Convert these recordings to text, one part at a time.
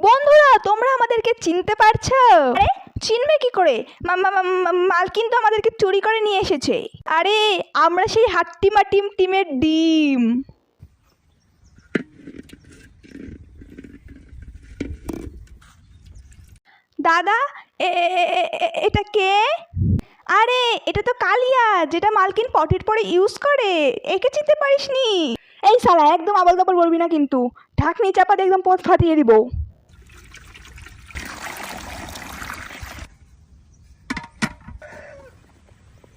বন্ধুরা, তোমরা আমাদেরকে চিনতে পারছো? আরে চিনবে কি করে? মালকিন তো আমাদেরকে চুরি করে নিয়ে এসেছে। আরে আমরা সেই হাট্টিমা টিমের ডিম। দাদা, এটা কে? আরে এটা তো কালিয়া, যেটা মালকিন পটের পরে ইউজ করে। একে চিনতে পারিসনি? এই শালা, একদম আবল তাবল বলবি না কিন্তু। ঢাকনি চাপা দিয়ে একদম পথ ফাটিয়ে দিব।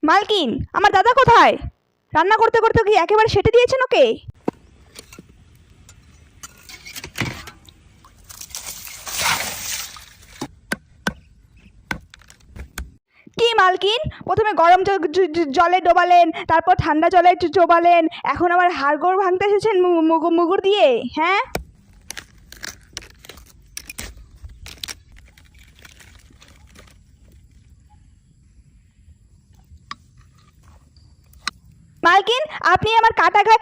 মালকিন, আমার দাদা কোথায়? রান্না করতে করতে কি একেবারে সেটে দিয়েছেন ওকে? কি মালকিন, প্রথমে গরম জলে ডোবালেন, তারপর ঠান্ডা জলে চোবালেন, এখন আবার হাড়গোড় ভাঙতে এসেছেন মুগুর দিয়ে, হ্যাঁ? মালকিন, আপনি আমার কাটা গায়ে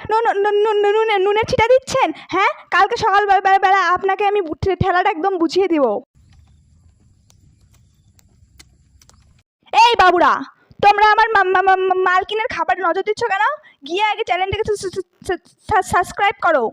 নুনের ছিটা দিচ্ছেন, হ্যাঁ? কালকে সকাল বেলা আপনাকে আমি ঠেলাটা একদম বুঝিয়ে দিব। এই বাবুরা, তোমরা আমার মালকিনের খাবার নজর দিচ্ছ কেন? গিয়ে আগে চ্যানেলটাকে সাবস্ক্রাইব করো।